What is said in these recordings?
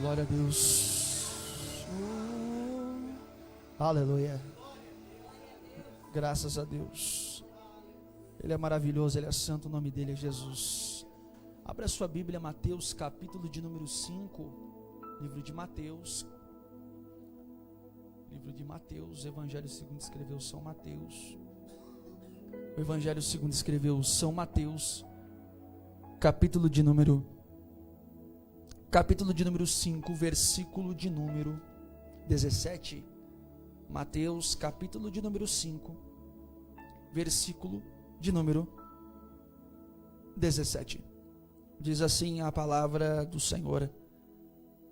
Glória a Deus. Aleluia. Graças a Deus. Ele é maravilhoso, Ele é santo, o nome dele é Jesus. Abra sua Bíblia, Mateus, capítulo de número 5. Livro de Mateus. Livro de Mateus, Evangelho segundo escreveu São Mateus. O Evangelho segundo escreveu São Mateus, capítulo de número 5, versículo de número 17. Mateus, capítulo de número 5, versículo de número 17. Diz assim a palavra do Senhor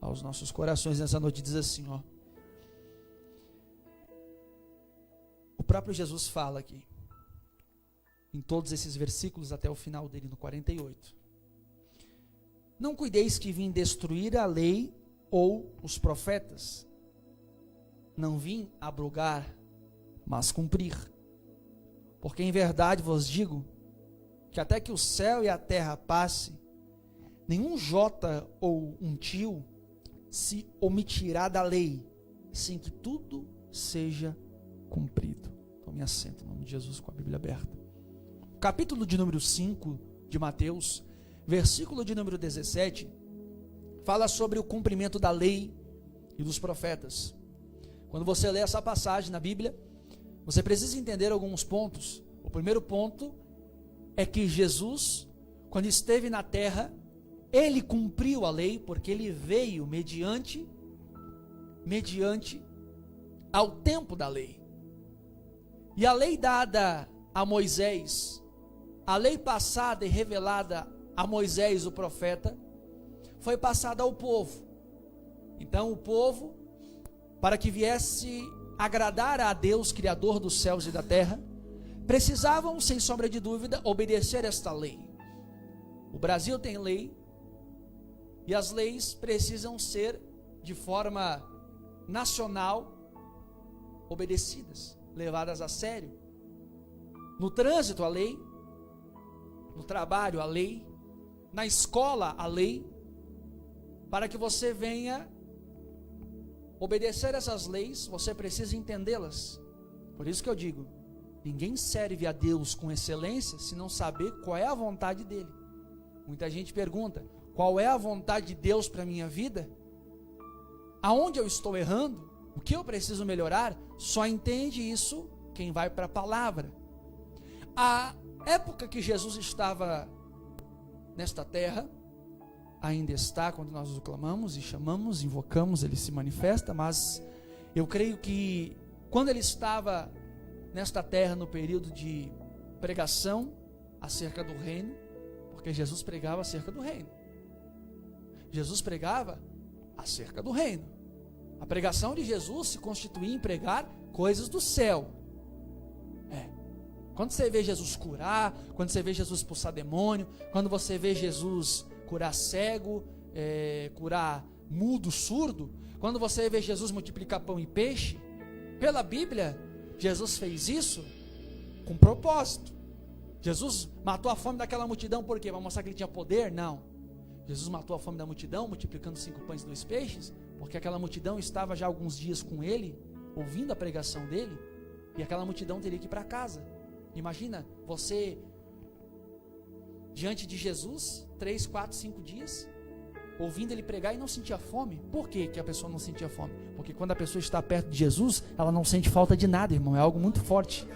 aos nossos corações nessa noite, diz assim, ó. O próprio Jesus fala aqui, em todos esses versículos até o final dele, no 48. Não cuideis que vim destruir a lei ou os profetas. Não vim abrogar, mas cumprir. Porque em verdade vos digo, que até que o céu e a terra passe, nenhum jota ou um tio se omitirá da lei, sem que tudo seja cumprido. Tome assento, em nome de Jesus, com a Bíblia aberta. Capítulo de número 5 de Mateus, versículo de número 17, fala sobre o cumprimento da lei e dos profetas. Quando você lê essa passagem na Bíblia, você precisa entender alguns pontos. O primeiro ponto é que Jesus, quando esteve na terra, ele cumpriu a lei, porque ele veio mediante ao tempo da lei. E a lei dada a Moisés, a lei passada e revelada a Moisés, o profeta, foi passada ao povo. Então o povo, para que viesse agradar a Deus, Criador dos céus e da terra, precisavam, sem sombra de dúvida, obedecer esta lei. O Brasil tem lei, e as leis precisam ser, de forma nacional, obedecidas, levadas a sério. No trânsito, a lei. No trabalho, a lei. Na escola, a lei. Para que você venha obedecer essas leis, você precisa entendê-las. Por isso que eu digo, ninguém serve a Deus com excelência se não saber qual é a vontade dele. Muita gente pergunta, qual é a vontade de Deus para a minha vida? Aonde eu estou errando? O que eu preciso melhorar? Só entende isso quem vai para a palavra. A época que Jesus estava nesta terra, ainda está, quando nós o clamamos e chamamos, invocamos, ele se manifesta, mas eu creio que quando ele estava nesta terra no período de pregação acerca do reino, porque Jesus pregava acerca do reino. Jesus pregava acerca do reino. A pregação de Jesus se constituía em pregar coisas do céu. Quando você vê Jesus curar, quando você vê Jesus expulsar demônio, quando você vê Jesus curar cego, curar mudo, surdo, quando você vê Jesus multiplicar pão e peixe, pela Bíblia, Jesus fez isso com propósito. Jesus matou a fome daquela multidão por quê? Para mostrar que ele tinha poder? Não. Jesus matou a fome da multidão, multiplicando 5 pães e 2 peixes, porque aquela multidão estava já há alguns dias com ele, ouvindo a pregação dele, e aquela multidão teria que ir para casa. Imagina, você diante de Jesus, 3, 4, 5 dias, ouvindo ele pregar e não sentia fome. Por que a pessoa não sentia fome? Porque quando a pessoa está perto de Jesus, ela não sente falta de nada, irmão, é algo muito forte.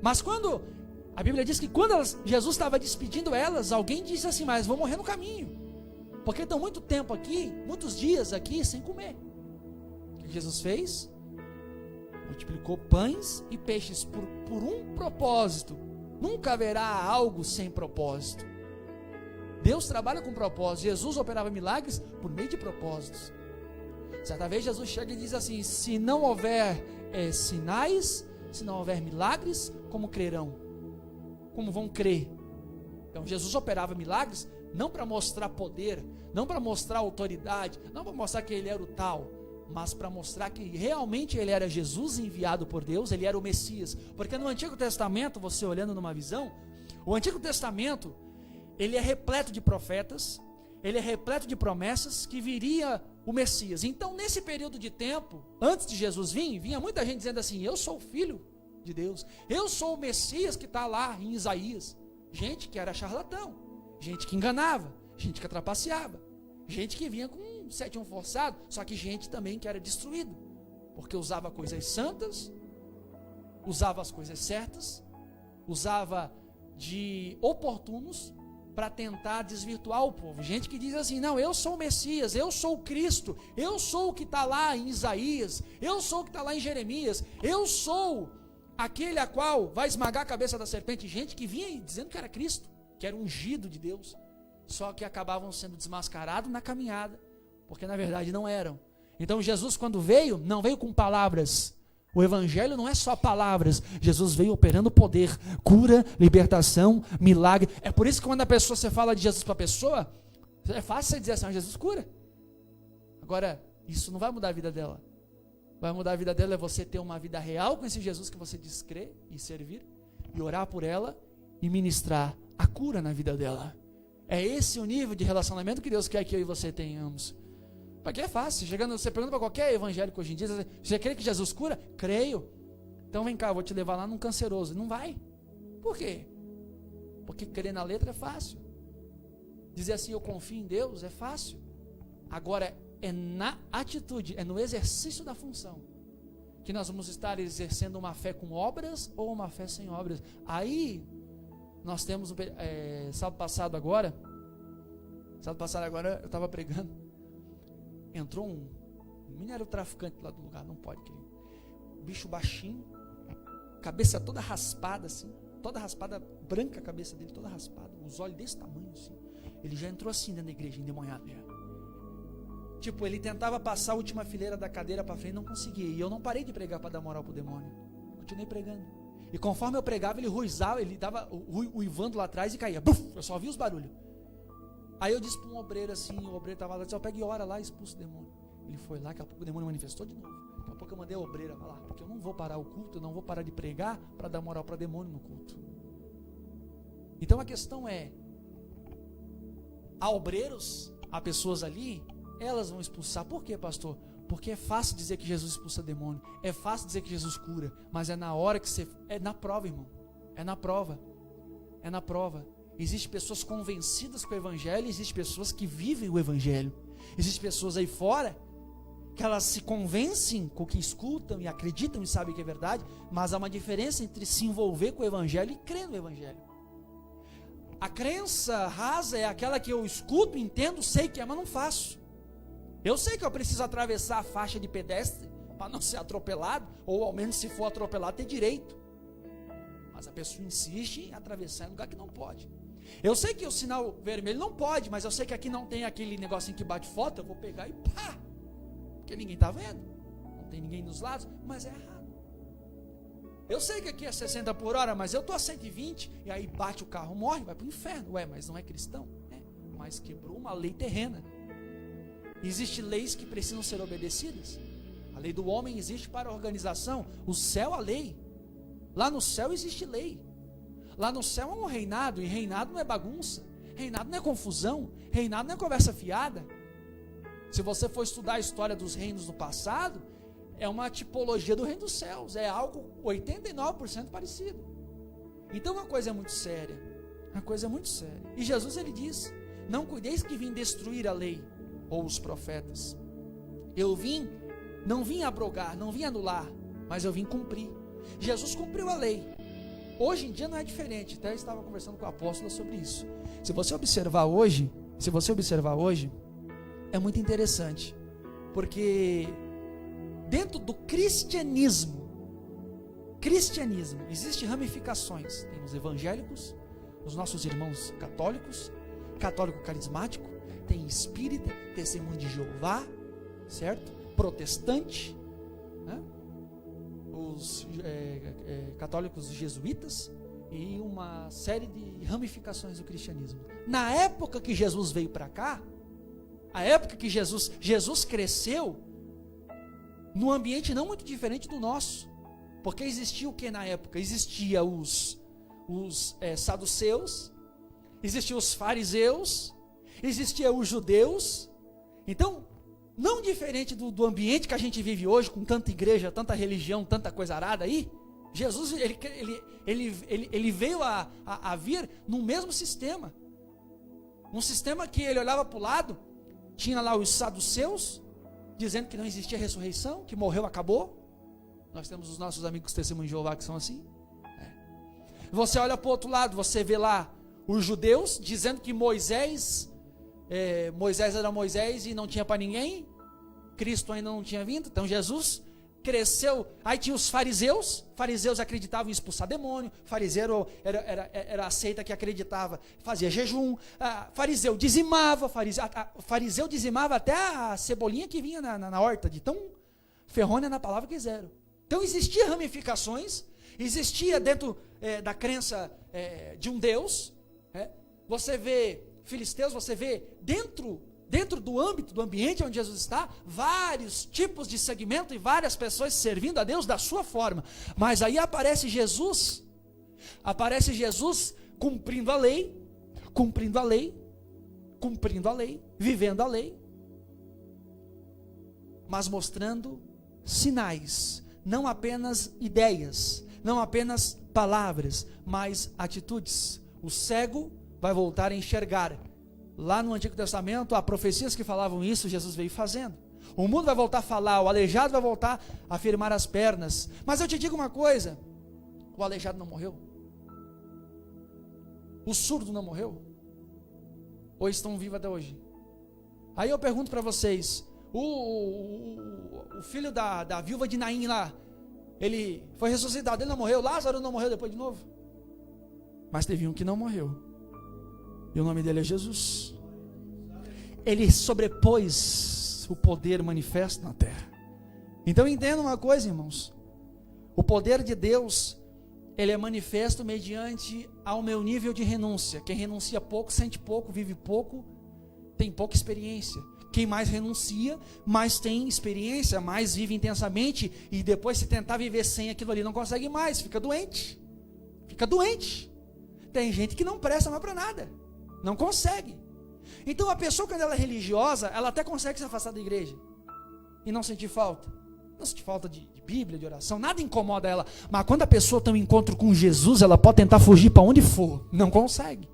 Mas quando, a Bíblia diz que quando Jesus estava despedindo elas, alguém disse assim, mas vou morrer no caminho, porque estão muito tempo aqui, muitos dias aqui, sem comer. O que Jesus fez? Multiplicou pães e peixes por um propósito. Nunca haverá algo sem propósito. Deus trabalha com propósito. Jesus operava milagres por meio de propósitos. Certa vez Jesus chega e diz assim, se não houver sinais, se não houver milagres, como crerão? Como vão crer? Então Jesus operava milagres não para mostrar poder, não para mostrar autoridade, não para mostrar que ele era o tal, mas para mostrar que realmente ele era Jesus enviado por Deus, ele era o Messias. Porque no Antigo Testamento, você olhando numa visão, o Antigo Testamento, ele é repleto de profetas, ele é repleto de promessas que viria o Messias. Então, nesse período de tempo, antes de Jesus vir, vinha muita gente dizendo assim: eu sou o filho de Deus, eu sou o Messias que está lá em Isaías. Gente que era charlatão, gente que enganava, gente que trapaceava, gente que vinha com um sétimo forçado, só que gente também que era destruída, porque usava coisas santas, usava as coisas certas, usava de oportunos para tentar desvirtuar o povo. Gente que diz assim: não, eu sou o Messias, eu sou o Cristo, eu sou o que está lá em Isaías, eu sou o que está lá em Jeremias, eu sou aquele a qual vai esmagar a cabeça da serpente. Gente que vinha dizendo que era Cristo, que era ungido de Deus, só que acabavam sendo desmascarados na caminhada, porque na verdade não eram. Então Jesus, quando veio, não veio com palavras. O evangelho não é só palavras. Jesus veio operando poder, cura, libertação, milagre. É por isso que quando a pessoa, você fala de Jesus para a pessoa, é fácil você dizer assim: Jesus cura. Agora, isso não vai mudar a vida dela. Vai mudar a vida dela é você ter uma vida real com esse Jesus que você diz crer e servir, e orar por ela e ministrar a cura na vida dela. É esse o nível de relacionamento que Deus quer que eu e você tenhamos. Porque é fácil. Chegando, você pergunta para qualquer evangélico hoje em dia: você crê que Jesus cura? Creio. Então vem cá, eu vou te levar lá num canceroso. Não vai. Por quê? Porque crer na letra é fácil. Dizer assim: eu confio em Deus, é fácil. Agora, é na atitude, é no exercício da função que nós vamos estar exercendo uma fé com obras ou uma fé sem obras. Aí nós temos sábado passado agora eu estava pregando, entrou um minério traficante lá do lugar. Não pode, querido. Bicho baixinho, cabeça toda raspada assim, toda raspada, branca a cabeça dele, toda raspada, os olhos desse tamanho assim. Ele já entrou assim dentro da igreja, endemoniado já. Tipo, ele tentava passar a última fileira da cadeira para frente, não conseguia. E eu não parei de pregar para dar moral pro demônio. Continuei pregando. E conforme eu pregava, ele ruizava, ele dava uivando lá atrás e caía. Buf! Eu só vi os barulhos. Aí eu disse para um obreiro assim, o obreiro estava lá, disse: pega e ora lá e expulsa o demônio. Ele foi lá, daqui a pouco o demônio manifestou de novo. Daqui a pouco eu mandei a obreira lá, porque eu não vou parar o culto, eu não vou parar de pregar para dar moral para demônio no culto. Então a questão é: há obreiros, há pessoas ali, elas vão expulsar. Por quê, pastor? Porque é fácil dizer que Jesus expulsa demônio, é fácil dizer que Jesus cura, mas é na hora que você... é na prova, irmão. É na prova. É na prova. Existem pessoas convencidas com o evangelho, existem pessoas que vivem o evangelho. Existem pessoas aí fora que elas se convencem com o que escutam e acreditam e sabem que é verdade, mas há uma diferença entre se envolver com o evangelho e crer no evangelho. A crença rasa é aquela que eu escuto, entendo, sei que é, mas não faço. Eu sei que eu preciso atravessar a faixa de pedestre para não ser atropelado, ou ao menos, se for atropelado, ter direito. Mas a pessoa insiste em atravessar em lugar que não pode. Eu sei que o sinal vermelho não pode, mas eu sei que aqui não tem aquele negocinho que bate foto, eu vou pegar e pá, porque ninguém está vendo, não tem ninguém nos lados, mas é errado. Eu sei que aqui é 60 por hora, mas eu estou a 120, e aí bate o carro, morre, vai para o inferno. Ué, mas não é cristão? É, mas quebrou uma lei terrena. Existem leis que precisam ser obedecidas. A lei do homem existe para a organização. O céu, a lei. Lá no céu existe lei. Lá no céu é um reinado, e reinado não é bagunça, reinado não é confusão, reinado não é conversa fiada. Se você for estudar a história dos reinos do passado, é uma tipologia do reino dos céus, é algo 89% parecido. Então uma coisa é muito séria, uma coisa é muito séria. E Jesus, ele diz: não cuideis que vim destruir a lei ou os profetas. Eu não vim abrogar, não vim anular, mas eu vim cumprir. Jesus cumpriu a lei. Hoje em dia não é diferente. Até eu estava conversando com o apóstolo sobre isso. Se você observar hoje, é muito interessante, porque dentro do cristianismo existem ramificações. Tem os evangélicos, os nossos irmãos católicos, católico carismático, tem espírita, testemunho de Jeová, certo? Protestante, né? Os católicos jesuítas e uma série de ramificações do cristianismo. Na época que Jesus veio para cá, a época que Jesus cresceu, num ambiente não muito diferente do nosso, porque existia o que na época? Existia os saduceus, existiam os fariseus, existia os judeus. Então, não diferente do ambiente que a gente vive hoje, com tanta igreja, tanta religião, tanta coisa arada aí, Jesus, ele veio a vir no mesmo sistema. Um sistema que ele olhava para o lado, tinha lá os saduceus, dizendo que não existia ressurreição, que morreu, acabou. Nós temos os nossos amigos testemunhos de Jeová que são assim. Você olha para o outro lado, você vê lá os judeus, dizendo que Moisés era Moisés e não tinha para ninguém. Cristo ainda não tinha vindo, então Jesus cresceu. Aí tinha os fariseus acreditavam em expulsar demônio. Fariseu era a seita que acreditava, fazia jejum. Fariseu dizimava, fariseu dizimava até a cebolinha que vinha na horta, de tão ferrônia na palavra que fizeram. Então existia ramificações, existia dentro da crença de um Deus. Você vê filisteus, você vê dentro do âmbito, do ambiente onde Jesus está, vários tipos de segmento e várias pessoas servindo a Deus da sua forma. Mas aí aparece Jesus cumprindo a lei, vivendo a lei, mas mostrando sinais, não apenas ideias, não apenas palavras, mas atitudes. O cego vai voltar a enxergar. Lá no Antigo Testamento, há profecias que falavam isso, Jesus veio fazendo. O mundo vai voltar a falar, o aleijado vai voltar a firmar as pernas. Mas eu te digo uma coisa, o aleijado não morreu? O surdo não morreu? Ou estão vivos até hoje? Aí eu pergunto para vocês, o filho da viúva de Naim lá, ele foi ressuscitado, ele não morreu? Lázaro não morreu depois de novo? Mas teve um que não morreu. E o nome dele é Jesus. Ele sobrepôs o poder manifesto na terra. Então entenda uma coisa, irmãos. O poder de Deus, ele é manifesto mediante ao meu nível de renúncia. Quem renuncia pouco, sente pouco, vive pouco, tem pouca experiência. Quem mais renuncia, mais tem experiência, mais vive intensamente. E depois, se tentar viver sem aquilo ali, não consegue mais, fica doente. Tem gente que não presta mais para nada. Não consegue. Então a pessoa, quando ela é religiosa, ela até consegue se afastar da igreja e não sentir falta. Não sentir falta de Bíblia, de oração, nada incomoda ela. Mas quando a pessoa tem um encontro com Jesus, ela pode tentar fugir para onde for, não consegue.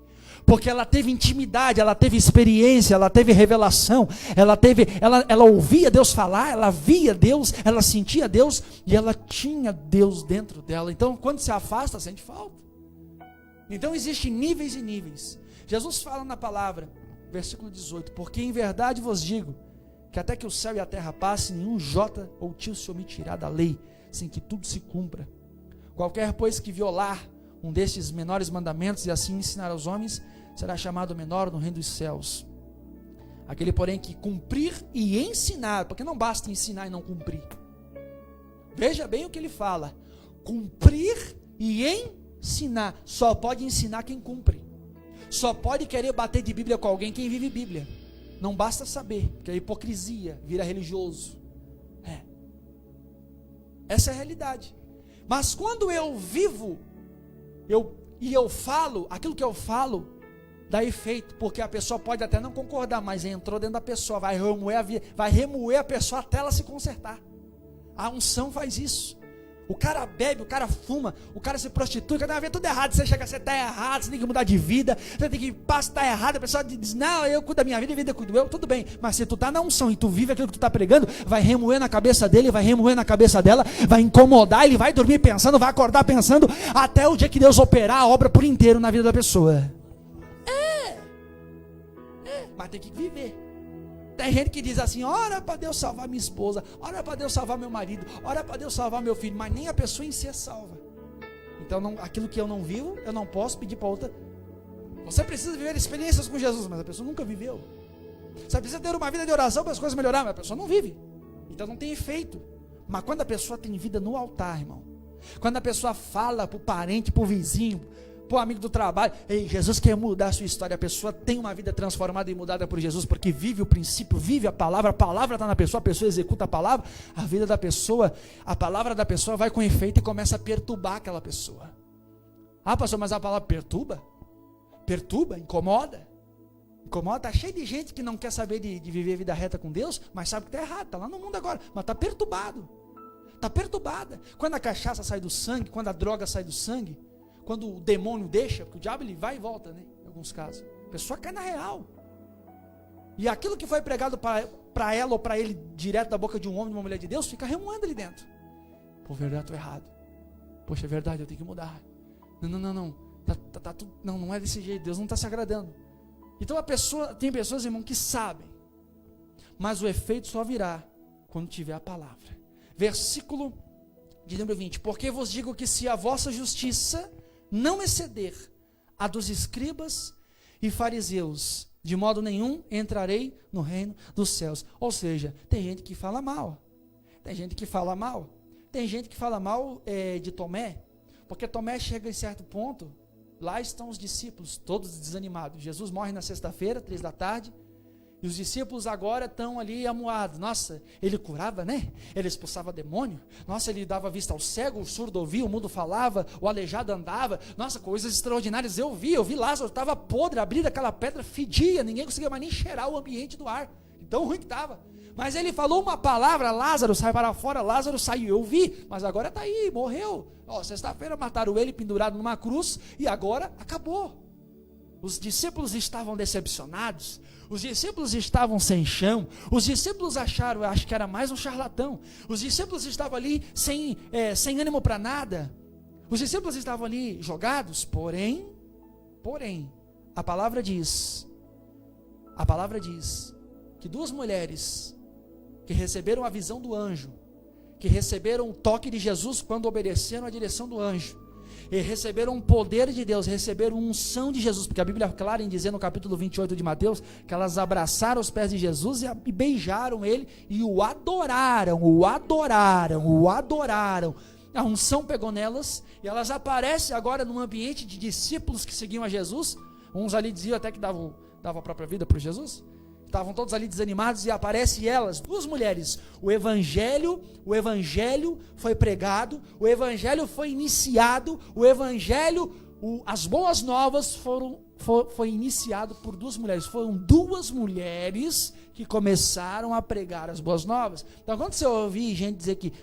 Porque ela teve intimidade, ela teve experiência, ela teve revelação, ela ouvia Deus falar, ela via Deus, ela sentia Deus e ela tinha Deus dentro dela. Então quando se afasta, sente falta. Então existem níveis e níveis. Jesus fala na palavra, versículo 18, porque em verdade vos digo, que até que o céu e a terra passem, nenhum jota ou tio se omitirá da lei, sem que tudo se cumpra. Qualquer, pois, que violar um destes menores mandamentos e assim ensinar aos homens, será chamado menor no reino dos céus. Aquele, porém, que cumprir e ensinar, porque não basta ensinar e não cumprir. Veja bem o que ele fala, cumprir e ensinar, só pode ensinar quem cumpre. Só pode querer bater de Bíblia com alguém quem vive Bíblia. Não basta saber, porque a hipocrisia vira religioso. Essa é a realidade. Mas quando eu vivo, eu falo, aquilo que eu falo dá efeito, porque a pessoa pode até não concordar, mas entrou dentro da pessoa, vai remoer a pessoa até ela se consertar. A unção faz isso. O cara bebe, o cara fuma, o cara se prostitui, cada vez tudo errado. Você chega, você está errado, você tem que mudar de vida, você tem que estar errado. A pessoa diz, não, eu cuido da minha vida, a vida cuido eu, tudo bem. Mas se tu está na unção e tu vive aquilo que tu está pregando, vai remoer na cabeça dele, vai remoer na cabeça dela, vai incomodar, ele vai dormir pensando, vai acordar pensando, até o dia que Deus operar a obra por inteiro na vida da pessoa. Mas tem que viver. Tem gente que diz assim, ora para Deus salvar minha esposa, ora para Deus salvar meu marido, ora para Deus salvar meu filho, mas nem a pessoa em si é salva. Então aquilo que eu não vivo, eu não posso pedir para outra. Você precisa viver experiências com Jesus, mas a pessoa nunca viveu. Você precisa ter uma vida de oração para as coisas melhorarem, mas a pessoa não vive. Então não tem efeito. Mas quando a pessoa tem vida no altar, irmão, quando a pessoa fala para o parente, para o vizinho, para o amigo do trabalho, ei, Jesus quer mudar a sua história. A pessoa tem uma vida transformada e mudada por Jesus, porque vive o princípio, vive a palavra está na pessoa, a pessoa executa a palavra, a vida da pessoa, a palavra da pessoa vai com efeito e começa a perturbar aquela pessoa. Ah, pastor, mas a palavra perturba? Perturba, incomoda, incomoda, está cheio de gente que não quer saber de viver a vida reta com Deus, mas sabe que está errado, está lá no mundo agora, mas está perturbado, está perturbada. Quando a cachaça sai do sangue, quando a droga sai do sangue, quando o demônio deixa, porque o diabo ele vai e volta, né? Em alguns casos, a pessoa cai na real, e aquilo que foi pregado para ela ou para ele, direto da boca de um homem, de uma mulher de Deus, fica remoendo ali dentro. Por verdade, estou errado. Poxa, é verdade, eu tenho que mudar. Não. Não é desse jeito, Deus não está se agradando. Então tem pessoas, irmão, que sabem, mas o efeito só virá quando tiver a palavra. Versículo de número 20: porque vos digo que se a vossa justiça não exceder a dos escribas e fariseus, de modo nenhum entrarei no reino dos céus. Ou seja, tem gente que fala mal, tem gente que fala mal de Tomé, porque Tomé chega em certo ponto. Lá estão os discípulos, todos desanimados. Jesus morre na sexta-feira, 15h, e os discípulos agora estão ali amuados. Nossa, ele curava, né? Ele expulsava demônio. Nossa, ele dava vista ao cego, o surdo ouvia, o mudo falava, o aleijado andava. Nossa, coisas extraordinárias. Eu vi Lázaro, estava podre, abrindo aquela pedra, fedia, ninguém conseguia mais nem cheirar o ambiente do ar. Tão ruim que estava. Mas ele falou uma palavra, Lázaro sai para fora, Lázaro saiu, eu vi, mas agora está aí, morreu. Sexta-feira mataram ele pendurado numa cruz, e agora acabou. Os discípulos estavam decepcionados, os discípulos estavam sem chão, os discípulos acharam, acho que era mais um charlatão, os discípulos estavam ali sem ânimo para nada, os discípulos estavam ali jogados, porém, a palavra diz que duas mulheres que receberam a visão do anjo, que receberam o toque de Jesus quando obedeceram à direção do anjo, e receberam o poder de Deus, receberam unção de Jesus, porque a Bíblia é clara em dizer no capítulo 28 de Mateus, que elas abraçaram os pés de Jesus e beijaram ele, e o adoraram, a unção pegou nelas, e elas aparecem agora num ambiente de discípulos que seguiam a Jesus, uns ali diziam até que davam a própria vida para Jesus, estavam todos ali desanimados, e aparecem elas, duas mulheres. O evangelho foi pregado, o evangelho foi iniciado, as boas novas foi iniciado por duas mulheres. Foram duas mulheres que começaram a pregar as boas novas. Então, quando você ouvir gente dizer que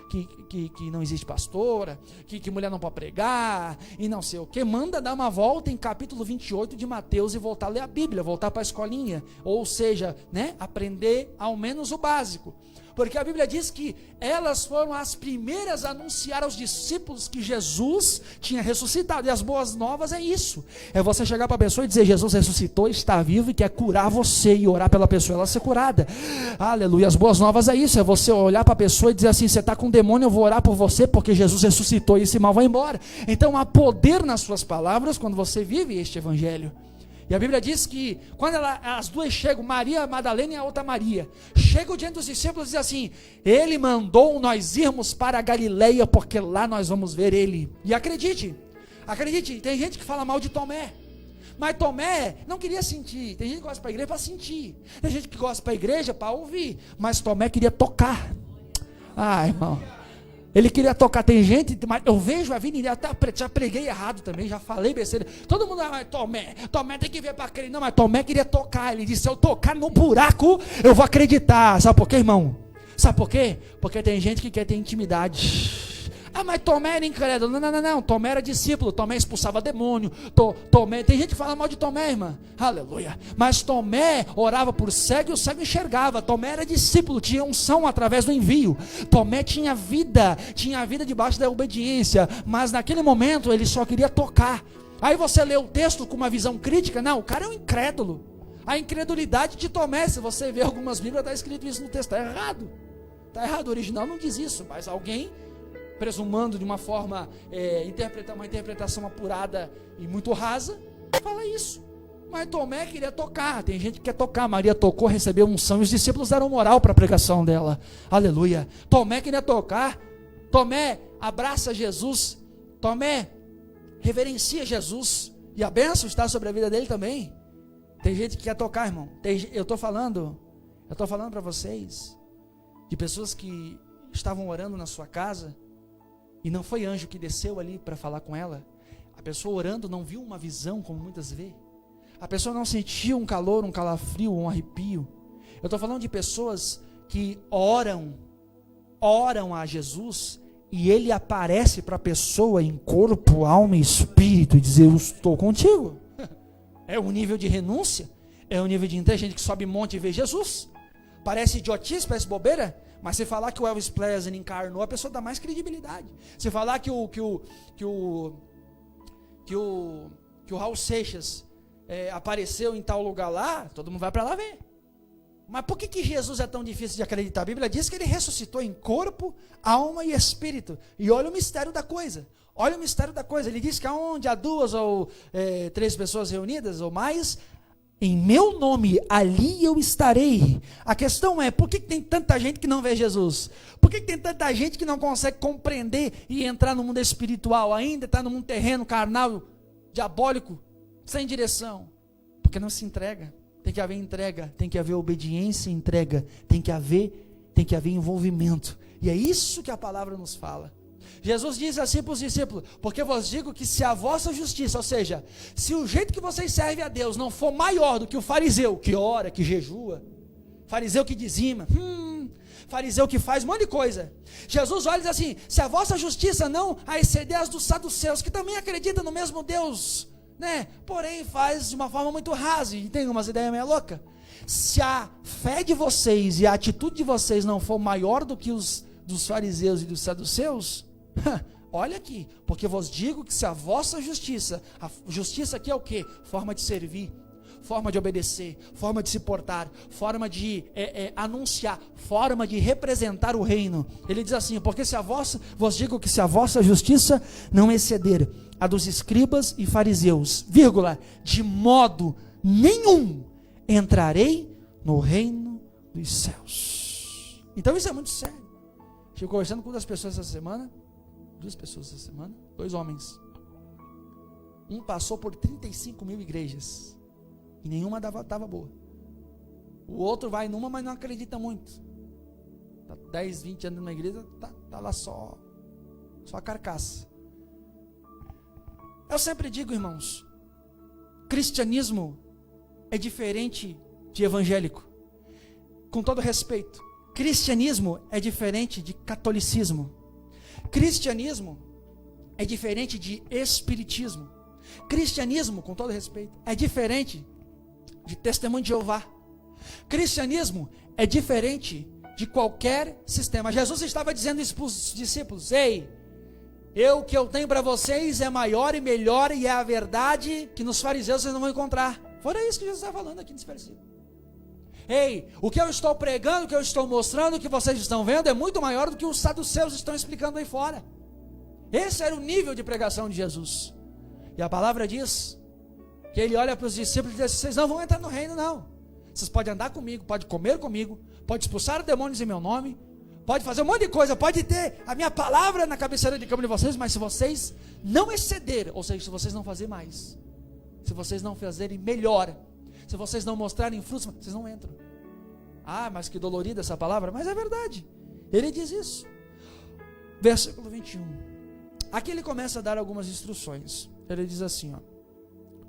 não existe pastora, que mulher não pode pregar, e não sei o que, manda dar uma volta em capítulo 28 de Mateus e voltar a ler a Bíblia, voltar para a escolinha, ou seja, né, aprender ao menos o básico. Porque a Bíblia diz que elas foram as primeiras a anunciar aos discípulos que Jesus tinha ressuscitado. E as boas novas é isso. É você chegar para a pessoa e dizer: Jesus ressuscitou, está vivo e quer curar você, e orar pela pessoa, ela ser curada. Aleluia. As boas novas é isso. É você olhar para a pessoa e dizer assim: você está com demônio, eu vou orar por você porque Jesus ressuscitou e esse mal vai embora. Então há poder nas suas palavras quando você vive este evangelho. E a Bíblia diz que quando as duas chegam, Maria Madalena e a outra Maria, chegam diante dos discípulos e dizem assim: ele mandou nós irmos para a Galileia, porque lá nós vamos ver ele. E acredite, tem gente que fala mal de Tomé, mas Tomé não queria sentir. Tem gente que gosta para a igreja para sentir, tem gente que gosta para a igreja para ouvir, mas Tomé queria tocar. Irmão, ele queria tocar. Tem gente, mas eu vejo a vida, já preguei errado também, já falei besteira. Todo mundo, mas Tomé tem que ver para crer. Não, mas Tomé queria tocar. Ele disse: se eu tocar no buraco, eu vou acreditar. Sabe por quê, irmão? Sabe por quê? Porque tem gente que quer ter intimidade. Mas Tomé era incrédulo. Não, Tomé era discípulo, Tomé expulsava demônio, Tomé, tem gente que fala mal de Tomé, irmã, aleluia, mas Tomé orava por cego e o cego enxergava. Tomé era discípulo, tinha unção através do envio. Tomé tinha vida debaixo da obediência, mas naquele momento ele só queria tocar. Aí você lê o texto com uma visão crítica, não, o cara é um incrédulo. A incredulidade de Tomé, se você ver algumas bíblias, está escrito isso no texto, está errado, o original não diz isso, mas alguém, presumando de uma forma, uma interpretação apurada e muito rasa, fala isso. Mas Tomé queria tocar, tem gente que quer tocar. Maria tocou, recebeu unção, e os discípulos deram moral para a pregação dela, aleluia. Tomé queria tocar, Tomé abraça Jesus, Tomé reverencia Jesus, e a bênção está sobre a vida dele também. Tem gente que quer tocar, irmão. Eu estou falando para vocês de pessoas que estavam orando na sua casa, e não foi anjo que desceu ali para falar com ela. A pessoa orando não viu uma visão como muitas vê. A pessoa não sentia um calor, um calafrio, um arrepio. Eu estou falando de pessoas que oram a Jesus e ele aparece para a pessoa em corpo, alma e espírito e diz: eu estou contigo. É um nível de renúncia, é um nível de ter gente que sobe monte e vê Jesus. Parece idiotice, parece bobeira, mas se falar que o Elvis Presley encarnou, a pessoa dá mais credibilidade. Se falar que o Raul Seixas apareceu em tal lugar lá, todo mundo vai para lá ver. Mas por que Jesus é tão difícil de acreditar? A Bíblia diz que ele ressuscitou em corpo, alma e espírito. E olha o mistério da coisa. Olha o mistério da coisa. Ele diz que onde há 2 ou 3 pessoas reunidas ou mais, em meu nome, ali eu estarei. A questão é, por que tem tanta gente que não vê Jesus? Por que tem tanta gente que não consegue compreender e entrar no mundo espiritual? Ainda está no mundo terreno, carnal, diabólico, sem direção? Porque não se entrega. Tem que haver entrega, tem que haver obediência e entrega, tem que haver envolvimento. E é isso que a palavra nos fala. Jesus diz assim para os discípulos: porque vos digo que se a vossa justiça, ou seja, se o jeito que vocês servem a Deus não for maior do que o fariseu, que ora, que jejua, fariseu que dizima, fariseu que faz um monte de coisa, Jesus olha e diz assim: se a vossa justiça não a exceder as dos saduceus, que também acreditam no mesmo Deus, né? Porém faz de uma forma muito rasa e tem umas ideias meio loucas. Se a fé de vocês e a atitude de vocês não for maior do que os dos fariseus e dos saduceus, olha aqui, porque vos digo que se a vossa justiça, a justiça aqui é o que? Forma de servir, forma de obedecer, forma de se portar, forma de anunciar, forma de representar o reino. Ele diz assim: porque vos digo que se a vossa justiça não exceder a dos escribas e fariseus, vírgula, de modo nenhum entrarei no reino dos céus. Então isso é muito sério. Estive conversando com 2 pessoas essa semana, 2 homens. Um passou por 35 mil igrejas e nenhuma estava boa. O outro vai numa, mas não acredita muito. Está 10, 20 anos numa igreja, tá lá só a carcaça. Eu sempre digo, irmãos, cristianismo é diferente de evangélico. Com todo respeito, cristianismo é diferente de catolicismo. Cristianismo é diferente de espiritismo. Cristianismo, com todo respeito, é diferente de testemunho de Jeová. Cristianismo é diferente de qualquer sistema. Jesus estava dizendo isso para os discípulos: ei, o que eu tenho para vocês é maior e melhor, e é a verdade que nos fariseus vocês não vão encontrar. Foi isso que Jesus está falando aqui nesse versículo. Ei, o que eu estou pregando, o que eu estou mostrando, o que vocês estão vendo é muito maior do que os saduceus estão explicando aí fora. Esse era o nível de pregação de Jesus. E a palavra diz que ele olha para os discípulos e diz: vocês não vão entrar no reino não. Vocês podem andar comigo, podem comer comigo, podem expulsar demônios em meu nome, pode fazer um monte de coisa, pode ter a minha palavra na cabeceira de cama de vocês, mas se vocês não excederem, ou seja, se vocês não fazerem mais, se vocês não fazerem melhor, se vocês não mostrarem frutos, vocês não entram. Ah, mas que dolorida essa palavra, mas é verdade. Ele diz isso. Versículo 21. Aqui ele começa a dar algumas instruções. Ele diz assim,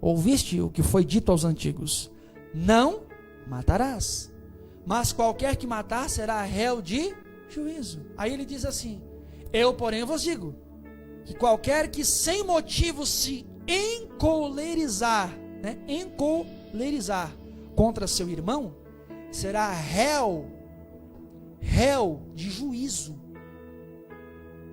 ouviste o que foi dito aos antigos: não matarás, mas qualquer que matar será réu de juízo. Aí ele diz assim: eu porém vos digo que qualquer que sem motivo se encolerizar contra seu irmão será réu de juízo.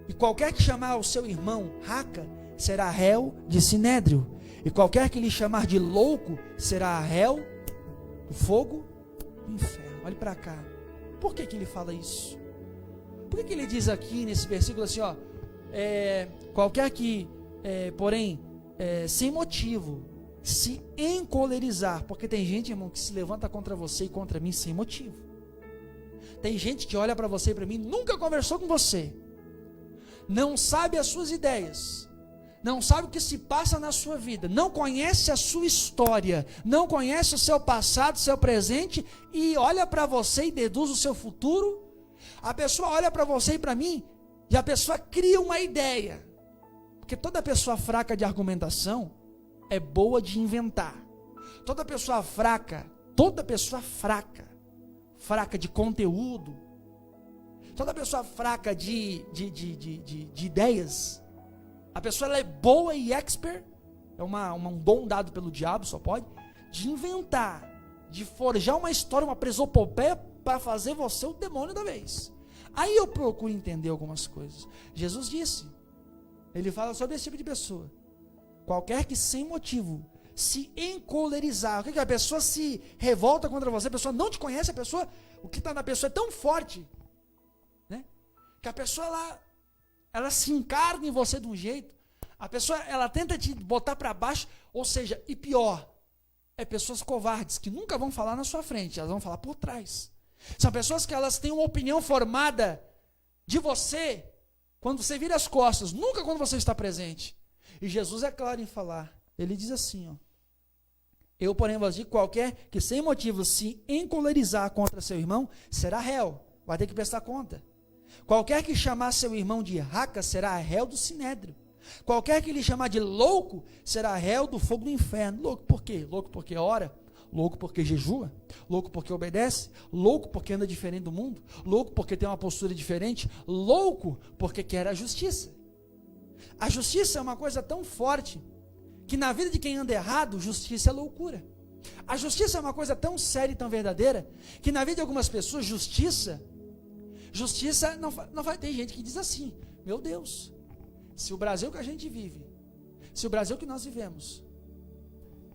E qualquer que chamar o seu irmão raca será réu de sinédrio. E qualquer que lhe chamar de louco será réu do fogo do inferno. Olhe para cá. Por que ele fala isso? Por que ele diz aqui nesse versículo assim, qualquer que, porém, sem motivo, se encolerizar, porque tem gente, irmão, que se levanta contra você e contra mim sem motivo. Tem gente que olha para você e para mim, nunca conversou com você, não sabe as suas ideias, não sabe o que se passa na sua vida, não conhece a sua história, não conhece o seu passado, o seu presente, e olha para você e deduz o seu futuro. A pessoa olha para você e para mim, e a pessoa cria uma ideia, porque toda pessoa fraca de argumentação é boa de inventar. toda pessoa fraca de conteúdo, toda pessoa fraca de ideias, a pessoa ela é boa e expert, é um dom dado pelo diabo, só pode, de inventar, de forjar uma história, uma presopopeia, para fazer você o demônio da vez. Aí eu procuro entender algumas coisas. Jesus disse, ele fala sobre esse tipo de pessoa, qualquer que sem motivo se encolerizar, o que a pessoa se revolta contra você, a pessoa não te conhece, o que está na pessoa é tão forte, né, que a pessoa ela se encarna em você de um jeito, a pessoa ela tenta te botar para baixo, ou seja, e pior, pessoas covardes, que nunca vão falar na sua frente, elas vão falar por trás. São pessoas que elas têm uma opinião formada de você, quando você vira as costas, nunca quando você está presente. E Jesus é claro em falar, ele diz assim, ó, eu, porém, vos digo, qualquer que sem motivo se encolerizar contra seu irmão, será réu, vai ter que prestar conta. Qualquer que chamar seu irmão de raca, será réu do sinédrio. Qualquer que lhe chamar de louco, será réu do fogo do inferno. Louco por quê? Louco porque ora, louco porque jejua, louco porque obedece, louco porque anda diferente do mundo, louco porque tem uma postura diferente, louco porque quer a justiça. A justiça é uma coisa tão forte, que na vida de quem anda errado, justiça é loucura. A justiça é uma coisa tão séria e tão verdadeira, que na vida de algumas pessoas, justiça não vai ter gente que diz assim, meu Deus, se o Brasil que a gente vive, se o Brasil que nós vivemos,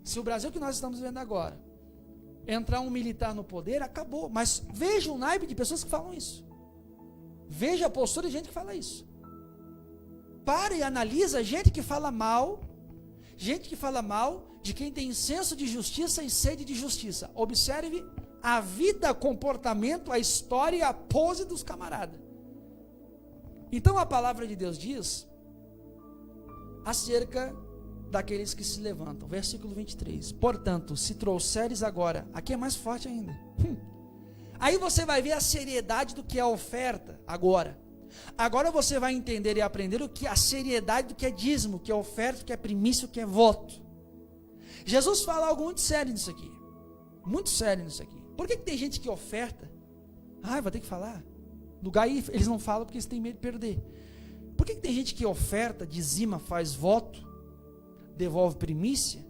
se o Brasil que nós estamos vivendo agora, entrar um militar no poder, acabou. Mas veja o naipe de pessoas que falam isso. Veja a postura de gente que fala isso. Para e analisa gente que fala mal de quem tem senso de justiça e sede de justiça. Observe a vida, comportamento, a história e a pose dos camaradas. Então a palavra de Deus diz acerca daqueles que se levantam, versículo 23, portanto, se trouxeres agora, aqui é mais forte ainda, aí você vai ver a seriedade do que é a oferta, agora você vai entender e aprender o que a seriedade do que é dízimo, que é oferta, que é primícia, que é voto. Jesus fala algo muito sério nisso aqui, por que tem gente que oferta, vai ter que falar, lugar aí eles não falam porque eles têm medo de perder. Por que tem gente que oferta, dizima, faz voto, devolve primícia,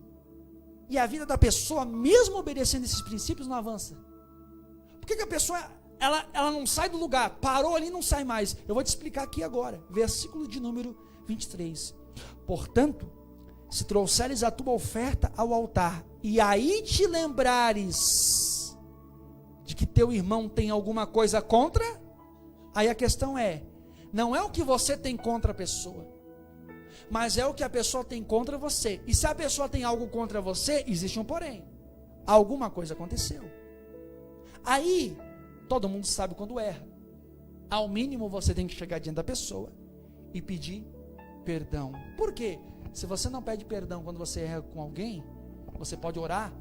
e a vida da pessoa, mesmo obedecendo esses princípios, não avança? Por que a pessoa, ela não sai do lugar, parou ali e não sai mais? Eu vou te explicar aqui agora, versículo de número 23. Portanto, se trouxeres a tua oferta ao altar, e aí te lembrares de que teu irmão tem alguma coisa contra, aí a questão não é o que você tem contra a pessoa, mas é o que a pessoa tem contra você. E se a pessoa tem algo contra você, existe um porém, alguma coisa aconteceu. Aí, todo mundo sabe quando erra. Ao mínimo você tem que chegar diante da pessoa e pedir perdão. Por quê? Se você não pede perdão quando você erra com alguém, você pode orar,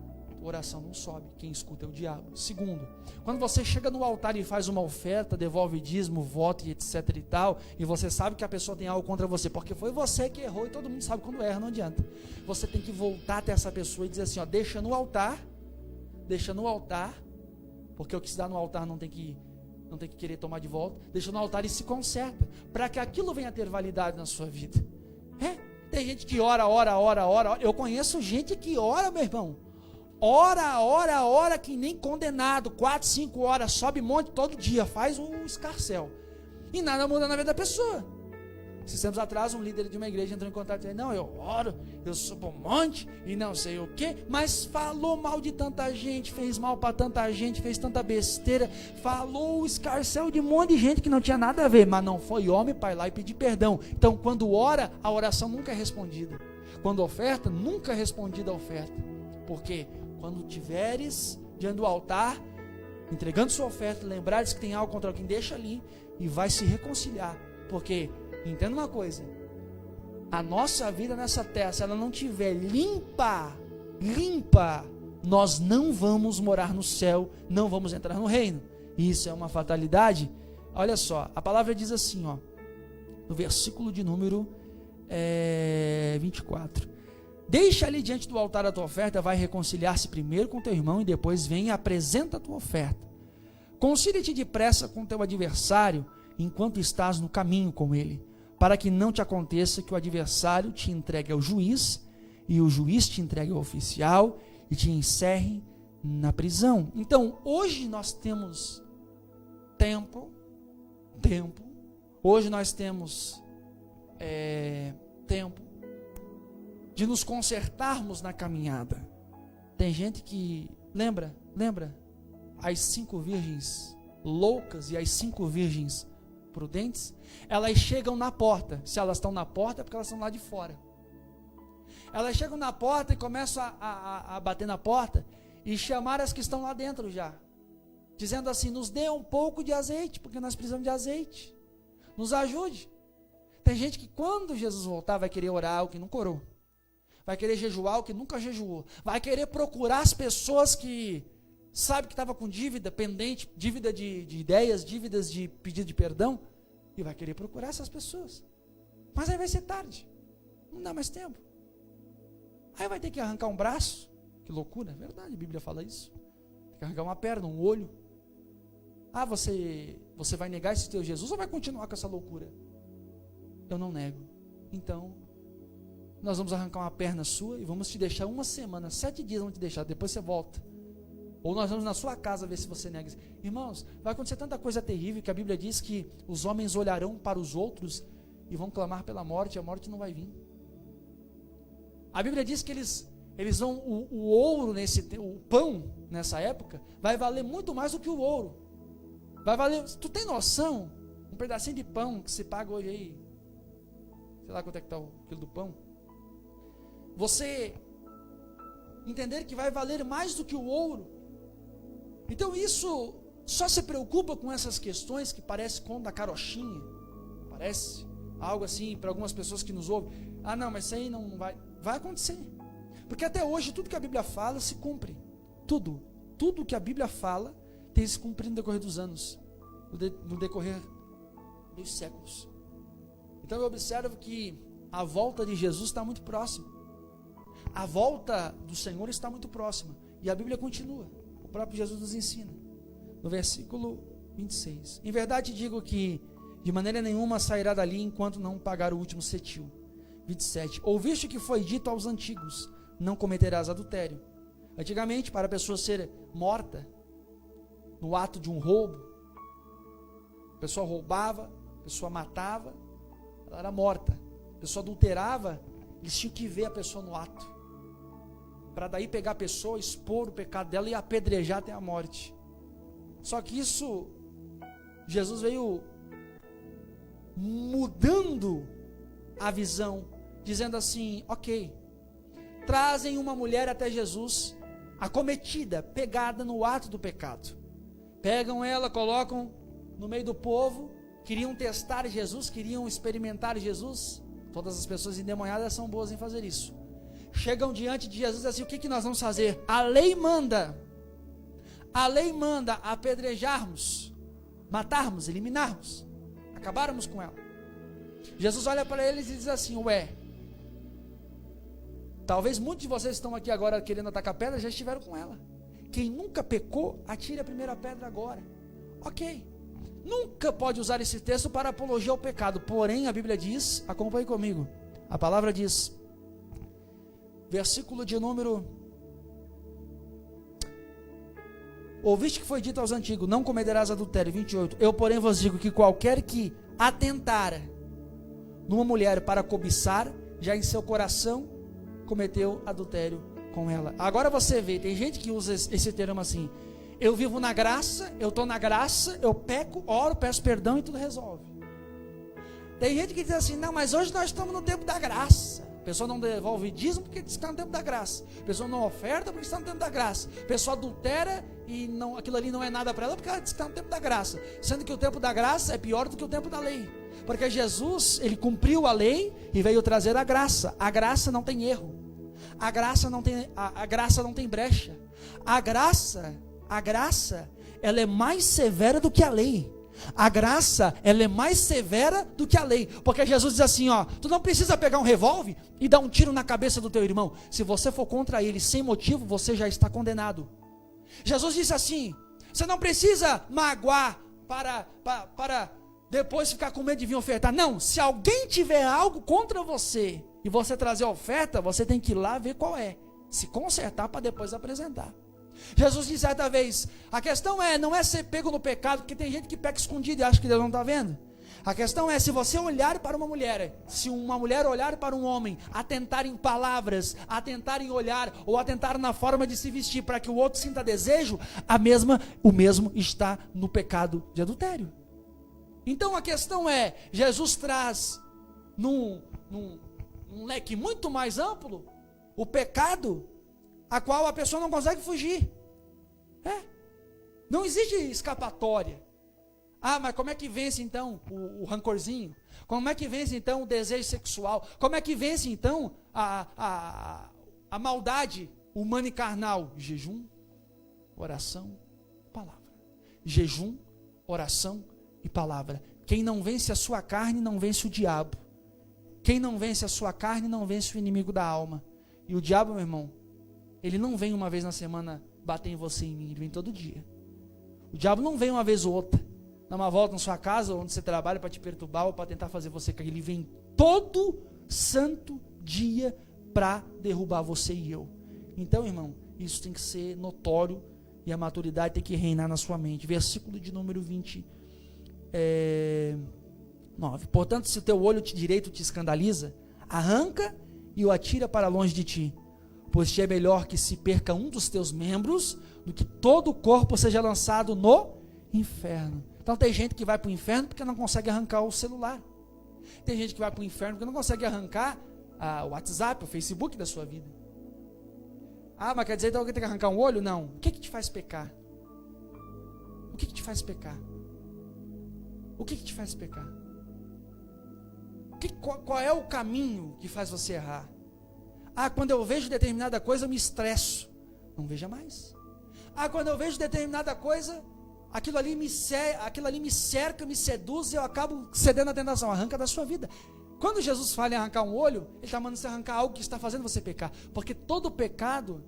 a oração não sobe, quem escuta é o diabo. Segundo, quando você chega no altar e faz uma oferta, devolve dízimo, voto e etc e tal, e você sabe que a pessoa tem algo contra você, porque foi você que errou, e todo mundo sabe quando erra, não adianta. Você tem que voltar até essa pessoa e dizer assim, deixa no altar, porque o que se dá no altar não tem que querer tomar de volta, deixa no altar e se conserta, para que aquilo venha a ter validade na sua vida. Tem gente que ora, eu conheço gente que ora, meu irmão, ora, que nem condenado, 4, 5 horas, sobe monte todo dia, faz um escarcéu, e nada muda na vida da pessoa. Esses tempos atrás, um líder de uma igreja entrou em contato e disse, não, eu oro, eu subo um monte, e não sei o que, mas falou mal de tanta gente, fez mal para tanta gente, fez tanta besteira, falou o escarcéu de um monte de gente que não tinha nada a ver, mas não foi homem para ir lá e pedir perdão. Então, quando ora, a oração nunca é respondida. Quando oferta, nunca é respondida a oferta. Porque quando tiveres diante do altar, entregando sua oferta, lembrares que tem algo contra alguém, deixa ali e vai se reconciliar. Porque, entenda uma coisa, a nossa vida nessa terra, se ela não tiver limpa, nós não vamos morar no céu, não vamos entrar no reino. Isso é uma fatalidade. Olha só, a palavra diz assim, no versículo de número 24, Deixa ali diante do altar a tua oferta, vai reconciliar-se primeiro com teu irmão e depois vem e apresenta a tua oferta. Concilia-te depressa com teu adversário enquanto estás no caminho com ele, para que não te aconteça que o adversário te entregue ao juiz e o juiz te entregue ao oficial e te encerre na prisão. Então, hoje nós temos tempo, hoje nós temos tempo de nos consertarmos na caminhada. Tem gente que, lembra as 5 virgens loucas e as 5 virgens prudentes? Elas chegam na porta. Se elas estão na porta é porque elas estão lá de fora. Elas chegam na porta e começam a bater na porta e chamar as que estão lá dentro já, dizendo assim: nos dê um pouco de azeite, porque nós precisamos de azeite, nos ajude. Tem gente que quando Jesus voltar vai querer orar o que nunca orou, vai querer jejuar o que nunca jejuou, vai querer procurar as pessoas que sabe que estava com dívida pendente, dívida de ideias, dívidas de pedido de perdão, e vai querer procurar essas pessoas. Mas aí vai ser tarde, não dá mais tempo. Aí vai ter que arrancar um braço. Que loucura, é verdade, a Bíblia fala isso. Tem que arrancar uma perna, um olho. Ah, você vai negar esse teu Jesus ou vai continuar com essa loucura? Eu não nego. Então, nós vamos arrancar uma perna sua e vamos te deixar 1 semana, 7 dias vamos te deixar, depois você volta. Ou nós vamos na sua casa ver se você nega. Irmãos, vai acontecer tanta coisa terrível que a Bíblia diz que os homens olharão para os outros e vão clamar pela morte, e a morte não vai vir. A Bíblia diz que eles vão, o ouro, o pão nessa época, vai valer muito mais do que o ouro. Vai valer, tu tem noção? Um pedacinho de pão que se paga hoje aí, sei lá quanto é que está o quilo do pão. Você entender que vai valer mais do que o ouro. Então isso só se preocupa com essas questões que parece conto da carochinha, parece algo assim para algumas pessoas que nos ouvem. Ah não, mas isso aí não vai acontecer. Porque até hoje tudo que a Bíblia fala se cumpre. Tudo que a Bíblia fala tem se cumprido no decorrer dos anos, no decorrer dos séculos. Então eu observo que a volta de Jesus está muito próxima. A volta do Senhor está muito próxima. E a Bíblia continua. O próprio Jesus nos ensina. No versículo 26. Em verdade digo que de maneira nenhuma sairá dali enquanto não pagar o último cetil. 27. Ouviste que foi dito aos antigos: não cometerás adultério. Antigamente, para a pessoa ser morta no ato de um roubo, a pessoa roubava, a pessoa matava, ela era morta. A pessoa adulterava, eles tinham que ver a pessoa no ato, para daí pegar a pessoa, expor o pecado dela e apedrejar até a morte. Só que isso, Jesus veio mudando a visão, dizendo assim: ok, trazem uma mulher até Jesus, acometida, pegada no ato do pecado. Pegam ela, colocam no meio do povo, queriam testar Jesus, queriam experimentar Jesus. Todas as pessoas endemoniadas são boas em fazer isso. Chegam diante de Jesus assim: o que nós vamos fazer? A lei manda apedrejarmos, matarmos, eliminarmos, acabarmos com ela. Jesus olha para eles e diz assim: talvez muitos de vocês que estão aqui agora querendo atacar pedra já estiveram com ela. Quem nunca pecou, atire a primeira pedra agora. Ok, nunca pode usar esse texto para apologia ao pecado. Porém a Bíblia diz, acompanhe comigo, a palavra diz, versículo de número: ouviste que foi dito aos antigos: não cometerás adultério. 28. Eu porém vos digo que qualquer que atentar numa mulher para cobiçar, já em seu coração cometeu adultério com ela. Agora você vê, tem gente que usa esse termo assim: eu vivo na graça, eu estou na graça, eu peco, oro, peço perdão e tudo resolve. Tem gente que diz assim: não, mas hoje nós estamos no tempo da graça. A pessoa não devolve dízimo porque diz que está no tempo da graça. A pessoa não oferta porque está no tempo da graça. A pessoa adultera e não, aquilo ali não é nada para ela porque ela diz que está no tempo da graça. Sendo que o tempo da graça é pior do que o tempo da lei. Porque Jesus, ele cumpriu a lei e veio trazer a graça. A graça não tem erro. A graça não tem brecha. A graça, ela é mais severa do que a lei. A graça, ela é mais severa do que a lei, porque Jesus diz assim, ó, tu não precisa pegar um revólver e dar um tiro na cabeça do teu irmão. Se você for contra ele sem motivo, você já está condenado. Jesus disse assim, você não precisa magoar para depois ficar com medo de vir ofertar. Não, se alguém tiver algo contra você e você trazer a oferta, você tem que ir lá ver qual é, se consertar para depois apresentar. Jesus disse certa vez, a questão não é ser pego no pecado, porque tem gente que peca escondido e acha que Deus não está vendo. A questão é, se você olhar para uma mulher, se uma mulher olhar para um homem, atentar em palavras, atentar em olhar, ou atentar na forma de se vestir, para que o outro sinta desejo, o mesmo está no pecado de adultério. Então a questão é, Jesus traz num leque muito mais amplo, o pecado, a qual a pessoa não consegue fugir. Não existe escapatória. Mas como é que vence então o rancorzinho? Como é que vence então o desejo sexual? Como é que vence então a maldade humana e carnal? Jejum, oração, palavra. Jejum, oração e palavra. Quem não vence a sua carne, não vence o diabo. Quem não vence a sua carne, não vence o inimigo da alma. E o diabo, meu irmão, ele não vem uma vez na semana bater em você e em mim, ele vem todo dia. O diabo não vem uma vez ou outra, dar uma volta na sua casa, onde você trabalha, para te perturbar ou para tentar fazer você cair. Ele vem todo santo dia para derrubar você e eu. Então, irmão, isso tem que ser notório e a maturidade tem que reinar na sua mente. Versículo de número 29. Portanto, se o teu olho direito te escandaliza, arranca e o atira para longe de ti. Pois te é melhor que se perca um dos teus membros, do que todo o corpo seja lançado no inferno. Então tem gente que vai para o inferno porque não consegue arrancar o celular. Tem gente que vai para o inferno porque não consegue arrancar o WhatsApp, o Facebook da sua vida. Mas quer dizer então alguém tem que arrancar um olho? Não. O que te faz pecar? O que te faz pecar? O que te faz pecar? Qual é o caminho que faz você errar? Quando eu vejo determinada coisa eu me estresso. Não veja mais. Quando eu vejo determinada coisa, aquilo ali me cerca, me seduz e eu acabo cedendo à tentação. Arranca da sua vida. Quando Jesus fala em arrancar um olho, ele está mandando você arrancar algo que está fazendo você pecar. Porque todo pecado,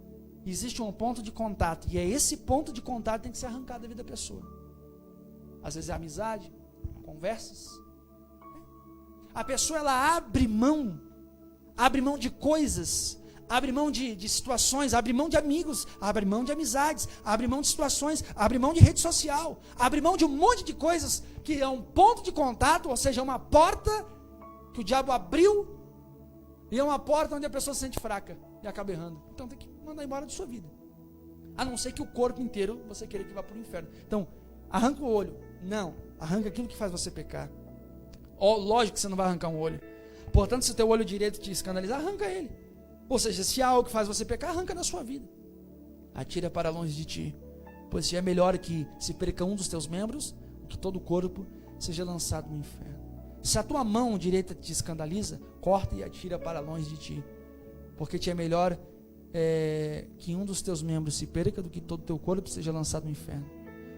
existe um ponto de contato, e é esse ponto de contato que tem que ser arrancado da vida da pessoa. Às vezes é amizade, conversas. A pessoa ela abre mão de coisas, abre mão de situações, abre mão de amigos, abre mão de amizades, abre mão de situações, abre mão de rede social, abre mão de um monte de coisas que é um ponto de contato, ou seja, uma porta que o diabo abriu, e é uma porta onde a pessoa se sente fraca e acaba errando. Então tem que mandar embora de sua vida, a não ser que o corpo inteiro você queira que vá para o inferno. Então arranca o olho, não, arranca aquilo que faz você pecar. Lógico que você não vai arrancar um olho. Portanto, se o teu olho direito te escandalizar, arranca ele. Ou seja, se há algo que faz você pecar, arranca da sua vida. Atira para longe de ti, pois é melhor que se perca um dos teus membros, que todo o corpo seja lançado no inferno. Se a tua mão direita te escandaliza, corta e atira para longe de ti, porque te é melhor que um dos teus membros se perca do que todo o teu corpo seja lançado no inferno.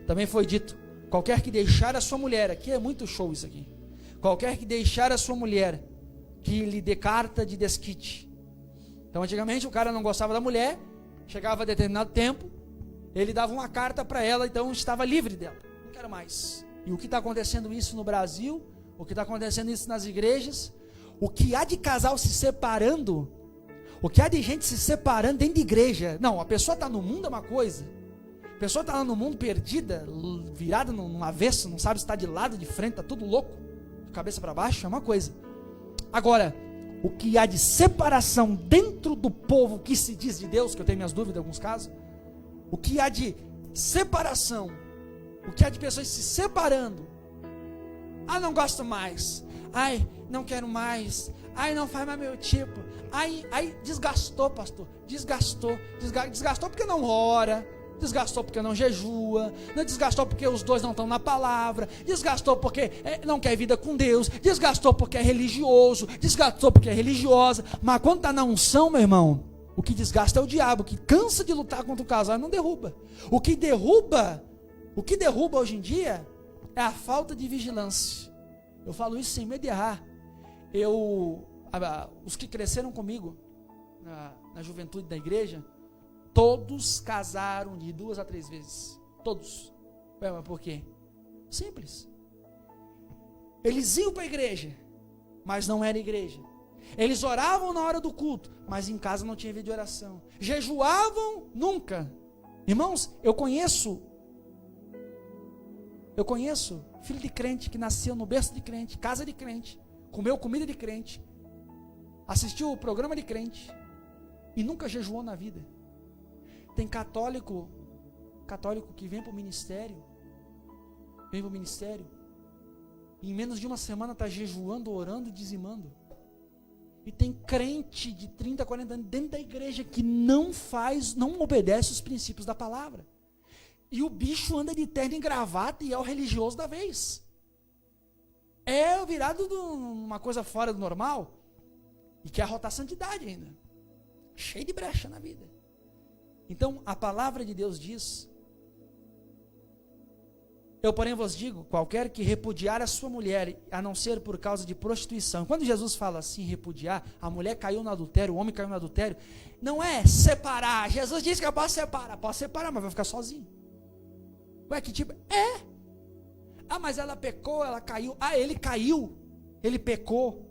Também foi dito, qualquer que deixar a sua mulher, aqui é muito show isso aqui, qualquer que deixar a sua mulher, que lhe dê carta de desquite. Então antigamente o cara não gostava da mulher, chegava a determinado tempo, ele dava uma carta para ela, então estava livre dela, não quero mais. E o que está acontecendo isso no Brasil, o que está acontecendo isso nas igrejas, o que há de casal se separando, o que há de gente se separando dentro de igreja. Não, a pessoa está no mundo é uma coisa, a pessoa está lá no mundo perdida, virada num avesso, não sabe se está de lado, de frente, está tudo louco, de cabeça para baixo, é uma coisa. Agora, o que há de separação dentro do povo que se diz de Deus, que eu tenho minhas dúvidas em alguns casos, o que há de separação, o que há de pessoas se separando, não gosto mais, não quero mais, não faz mais meu tipo, desgastou, pastor, desgastou porque não ora, desgastou porque não jejua, desgastou porque os dois não estão na palavra, desgastou porque não quer vida com Deus, desgastou porque é religioso, desgastou porque é religiosa. Mas quando está na unção, meu irmão, o que desgasta é o diabo, que cansa de lutar contra o casal e não derruba. O que derruba hoje em dia é a falta de vigilância. Eu falo isso sem medo de errar. Os que cresceram comigo na juventude da igreja, todos casaram de 2 a 3 vezes. Todos. Ué, mas por quê? Simples. Eles iam para a igreja, mas não era igreja. Eles oravam na hora do culto, mas em casa não tinha vida de oração. Jejuavam nunca. Irmãos, eu conheço filho de crente que nasceu no berço de crente, casa de crente, comeu comida de crente, assistiu o programa de crente e nunca jejuou na vida. Tem católico que vem para o ministério, e em menos de uma semana está jejuando, orando e dizimando. E tem crente de 30, 40 anos dentro da igreja que não obedece os princípios da palavra. E o bicho anda de terno e gravata e é o religioso da vez. É virado de uma coisa fora do normal e quer arrotar santidade ainda. Cheio de brecha na vida. Então, a palavra de Deus diz: eu, porém, vos digo, qualquer que repudiar a sua mulher, a não ser por causa de prostituição. Quando Jesus fala assim, repudiar, a mulher caiu no adultério, o homem caiu no adultério, não é separar. Jesus disse que eu posso separar, mas vai ficar sozinho. Ué, que tipo? Mas ela pecou, ela caiu. Ele caiu, ele pecou.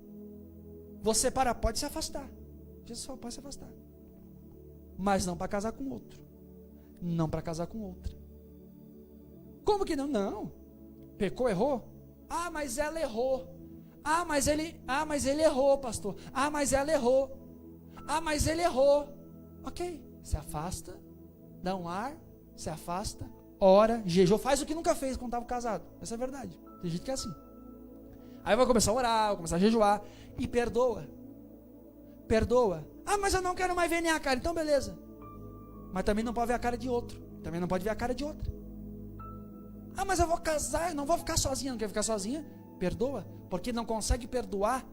Você separa, pode se afastar. Jesus falou, pode se afastar. Mas não para casar com outro. Não para casar com outra. Como que não? Não. Pecou, errou? Mas ela errou. Mas ele errou, pastor. Mas ela errou. Mas ele errou. Ok. Se afasta, dá um ar, se afasta, ora, jejum, faz o que nunca fez quando estava casado. Essa é a verdade. Tem gente que é assim. Aí vai começar a orar, vai começar a jejuar e perdoa. Perdoa. Mas eu não quero mais ver nem a cara. Então beleza. Mas também não pode ver a cara de outro. Também não pode ver a cara de outra. Mas eu vou casar, eu não vou ficar sozinha. Não quer ficar sozinha? Perdoa. Porque não consegue perdoar.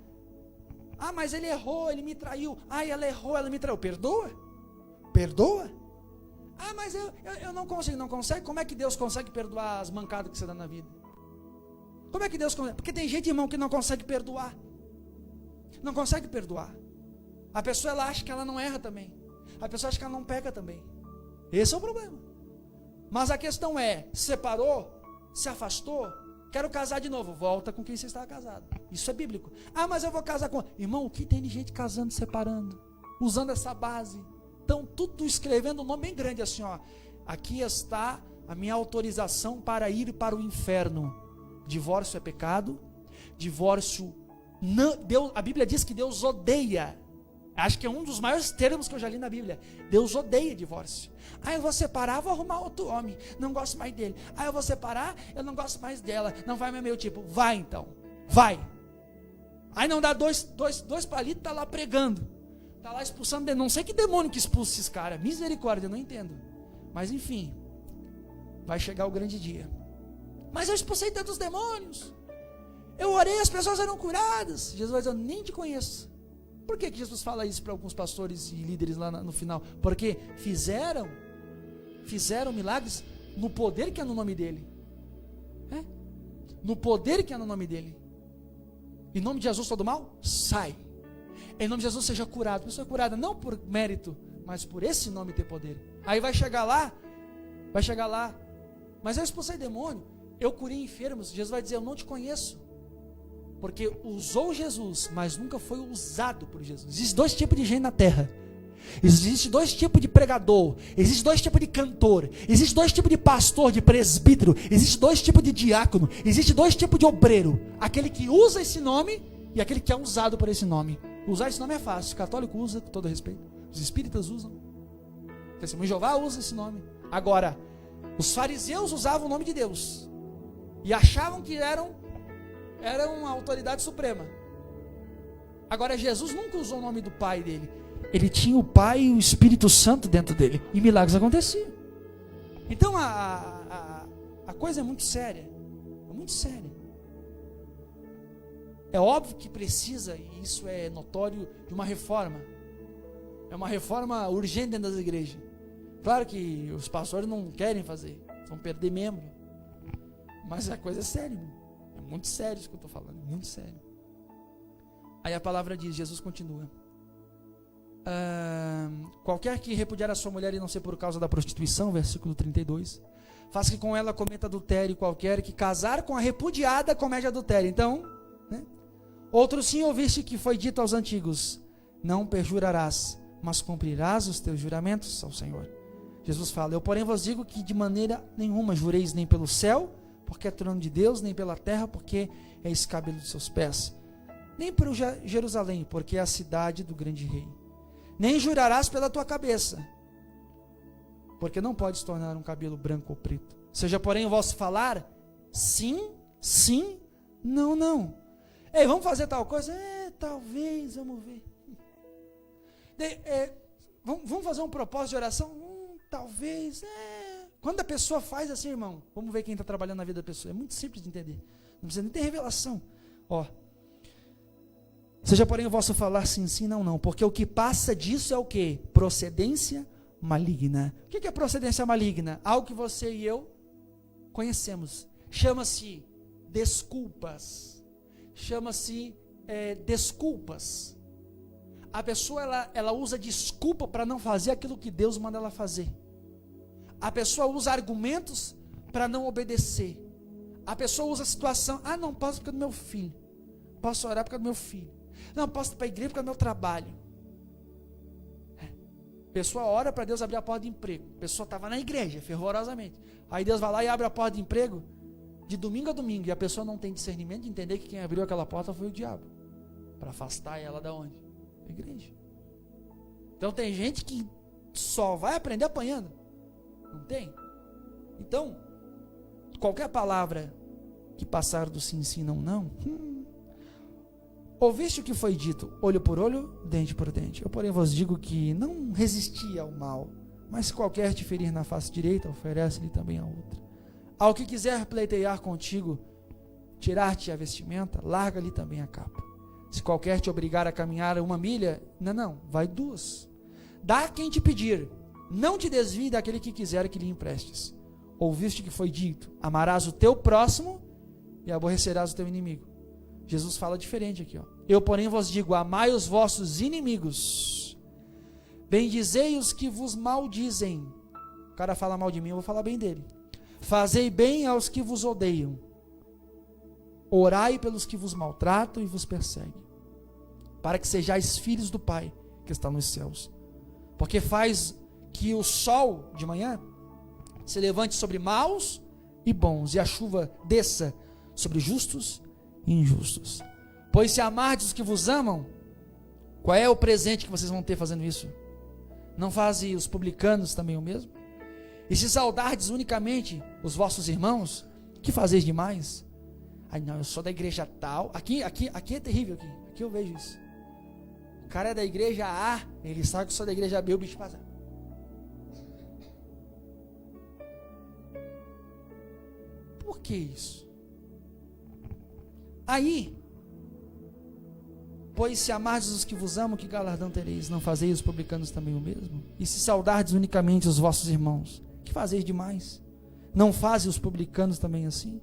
Mas ele errou, ele me traiu. Ela errou, ela me traiu. Perdoa. Perdoa. Mas eu não consigo. Não consegue? Como é que Deus consegue perdoar as mancadas que você dá na vida? Como é que Deus consegue? Porque tem gente, irmão, que não consegue perdoar. Não consegue perdoar. A pessoa, ela acha que ela não erra também. A pessoa acha que ela não peca também. Esse é o problema. Mas a questão é, separou, se afastou, quero casar de novo, volta com quem você estava casado. Isso é bíblico. Mas eu vou casar com... Irmão, o que tem de gente casando, separando, usando essa base? Então, tudo escrevendo um nome bem grande assim, ó. Aqui está a minha autorização para ir para o inferno. Divórcio é pecado. Divórcio, não, Deus, a Bíblia diz que Deus odeia. Acho que é um dos maiores termos que eu já li na Bíblia. Deus odeia divórcio. Eu vou separar, vou arrumar outro homem. Não gosto mais dele. Eu vou separar, eu não gosto mais dela. Não vai mais meu tipo. Vai então. Vai. Aí não dá dois palitos, tá lá pregando. Tá lá expulsando. Não sei que demônio que expulsa esses caras. Misericórdia, eu não entendo. Mas enfim. Vai chegar o grande dia. Mas eu expulsei tantos demônios. Eu orei, as pessoas eram curadas. Jesus vai dizer, eu nem te conheço. Por que Jesus fala isso para alguns pastores e líderes lá no final? Porque fizeram milagres no poder que é no nome dele. No poder que é no nome dele. Em nome de Jesus todo mal, sai. Em nome de Jesus seja curado. A pessoa é curada não por mérito, mas por esse nome ter poder. Aí vai chegar lá, mas eu expulsei demônio, eu curei enfermos. Jesus vai dizer, eu não te conheço. Porque usou Jesus, mas nunca foi usado por Jesus. Existem 2 tipos de gente na terra. Existem 2 tipos de pregador. Existem 2 tipos de cantor. Existem 2 tipos de pastor, de presbítero. Existem 2 tipos de diácono. Existem 2 tipos de obreiro. Aquele que usa esse nome e aquele que é usado por esse nome. Usar esse nome é fácil. O católico usa, com todo respeito. Os espíritas usam. O Testemunho de Jeová usa esse nome. Agora, os fariseus usavam o nome de Deus. E achavam que eram uma autoridade suprema. Agora Jesus nunca usou o nome do Pai dele. Ele tinha o Pai e o Espírito Santo dentro dele. E milagres aconteciam. Então a coisa é muito séria. É muito séria. É óbvio que precisa, e isso é notório, de uma reforma. É uma reforma urgente dentro das igrejas. Claro que os pastores não querem fazer. Vão perder membro. Mas a coisa é séria, irmão. É muito sério isso que eu estou falando, muito sério. Aí a palavra diz, Jesus continua. Qualquer que repudiar a sua mulher e não ser por causa da prostituição, versículo 32, faz que com ela cometa adultério, qualquer que casar com a repudiada comete adultério. Então, né? Outro sim ouviste que foi dito aos antigos, não perjurarás, mas cumprirás os teus juramentos ao Senhor. Jesus fala, eu porém vos digo que de maneira nenhuma jureis nem pelo céu, porque é trono de Deus, nem pela terra, porque é escabelo de seus pés, nem por Jerusalém, porque é a cidade do grande rei. Nem jurarás pela tua cabeça, porque não podes tornar um cabelo branco ou preto. Seja, porém, o vosso falar, sim, sim, não, não. Ei, vamos fazer tal coisa? Talvez, vamos ver. Vamos fazer um propósito de oração? Talvez, Quando a pessoa faz assim, irmão, vamos ver quem está trabalhando na vida da pessoa. É muito simples de entender. Não precisa nem ter revelação. Seja, porém, o vosso falar sim, sim, não, não. Porque o que passa disso é o quê? Procedência maligna. O que é procedência maligna? Algo que você e eu conhecemos. Chama-se desculpas. Chama-se desculpas. A pessoa, ela usa desculpa para não fazer aquilo que Deus manda ela fazer. A pessoa usa argumentos para não obedecer. A pessoa usa a situação, não posso porque é do meu filho. Posso orar porque é do meu filho. Não, posso ir para a igreja porque é do meu trabalho. A pessoa ora para Deus abrir a porta de emprego. A pessoa estava na igreja, fervorosamente. Aí Deus vai lá e abre a porta de emprego de domingo a domingo. E a pessoa não tem discernimento de entender que quem abriu aquela porta foi o diabo. Para afastar ela da onde? Da igreja. Então tem gente que só vai aprender apanhando. Não tem? Então, qualquer palavra que passar do sim, sim, não, não. Ouviste o que foi dito, olho por olho, dente por dente. Eu, porém, vos digo que não resisti ao mal, mas se qualquer te ferir na face direita, oferece-lhe também a outra. Ao que quiser pleitear contigo, tirar-te a vestimenta, larga-lhe também a capa. Se qualquer te obrigar a caminhar 1 milha, não, vai 2. Dá a quem te pedir, não te desvie daquele que quiser que lhe emprestes. Ouviste que foi dito, amarás o teu próximo e aborrecerás o teu inimigo. Jesus fala diferente aqui, Eu, porém, vos digo, amai os vossos inimigos, bendizei os que vos maldizem. O cara fala mal de mim, eu vou falar bem dele. Fazei bem aos que vos odeiam, orai pelos que vos maltratam e vos perseguem, para que sejais filhos do Pai que está nos céus, porque faz que o sol de manhã se levante sobre maus e bons, e a chuva desça sobre justos e injustos. Pois se amardes os que vos amam, qual é o presente que vocês vão ter fazendo isso? Não fazem os publicanos também o mesmo? E se saudardes unicamente os vossos irmãos, que fazeis demais? Não, eu sou da igreja tal. Aqui é terrível, aqui eu vejo isso. O cara é da igreja A, ele sabe que eu sou da igreja B, o bicho passa. Por que isso? Aí, pois se amardes os que vos amam, que galardão tereis? Não fazeis os publicanos também o mesmo? E se saudardes unicamente os vossos irmãos, que fazeis demais? Não fazem os publicanos também assim?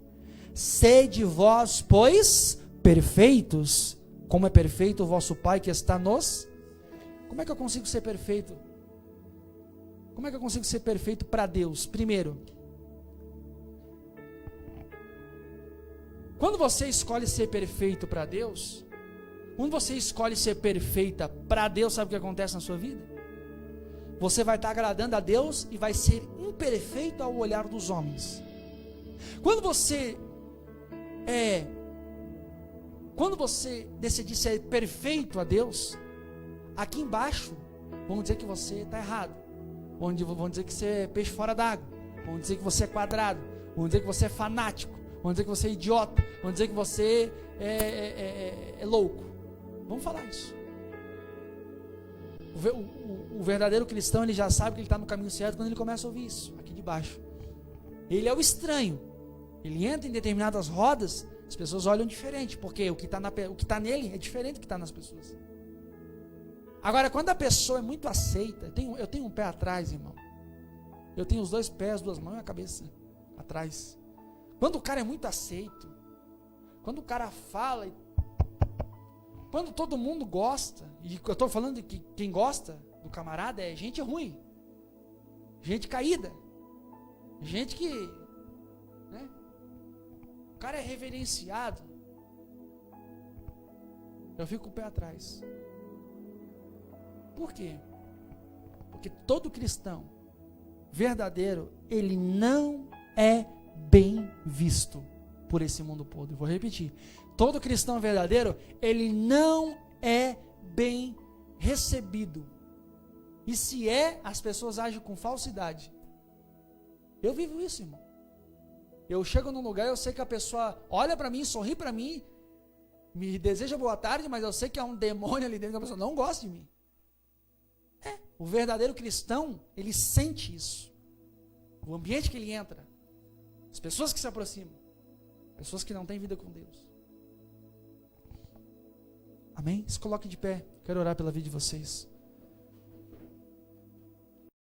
Sede vós, pois, perfeitos, como é perfeito o vosso Pai que está nos... Como é que eu consigo ser perfeito? Como é que eu consigo ser perfeito para Deus? Primeiro, quando você escolhe ser perfeito para Deus, quando você escolhe ser perfeita para Deus, sabe o que acontece na sua vida? Você vai estar agradando a Deus e vai ser imperfeito ao olhar dos homens. Quando você decidir ser perfeito a Deus, aqui embaixo vão dizer que você está errado, vão dizer que você é peixe fora d'água, vão dizer que você é quadrado, vão dizer que você é fanático, vão dizer que você é idiota, vão dizer que você é louco. Vamos falar isso. O verdadeiro cristão, ele já sabe que ele está no caminho certo quando ele começa a ouvir isso, aqui de baixo. Ele é o estranho. Ele entra em determinadas rodas, as pessoas olham diferente, porque o que está nele é diferente do que está nas pessoas. Agora, quando a pessoa é muito aceita, eu tenho um pé atrás, irmão. Eu tenho os 2 pés, 2 mãos e a cabeça atrás. Quando o cara é muito aceito, quando o cara fala, quando todo mundo gosta, e eu estou falando que quem gosta do camarada é gente ruim, gente caída, gente que, né, o cara é reverenciado, eu fico com o pé atrás. Por quê? Porque todo cristão verdadeiro, ele não é bem visto por esse mundo podre. Vou repetir. Todo cristão verdadeiro, ele não é bem recebido. E se é, as pessoas agem com falsidade. Eu vivo isso, irmão. Eu chego num lugar, eu sei que a pessoa olha para mim, sorri para mim, me deseja boa tarde, mas eu sei que há um demônio ali dentro, que a pessoa não gosta de mim. O verdadeiro cristão, ele sente isso. O ambiente que ele entra, as pessoas que se aproximam, pessoas que não têm vida com Deus. Amém? Se coloque de pé, quero orar pela vida de vocês.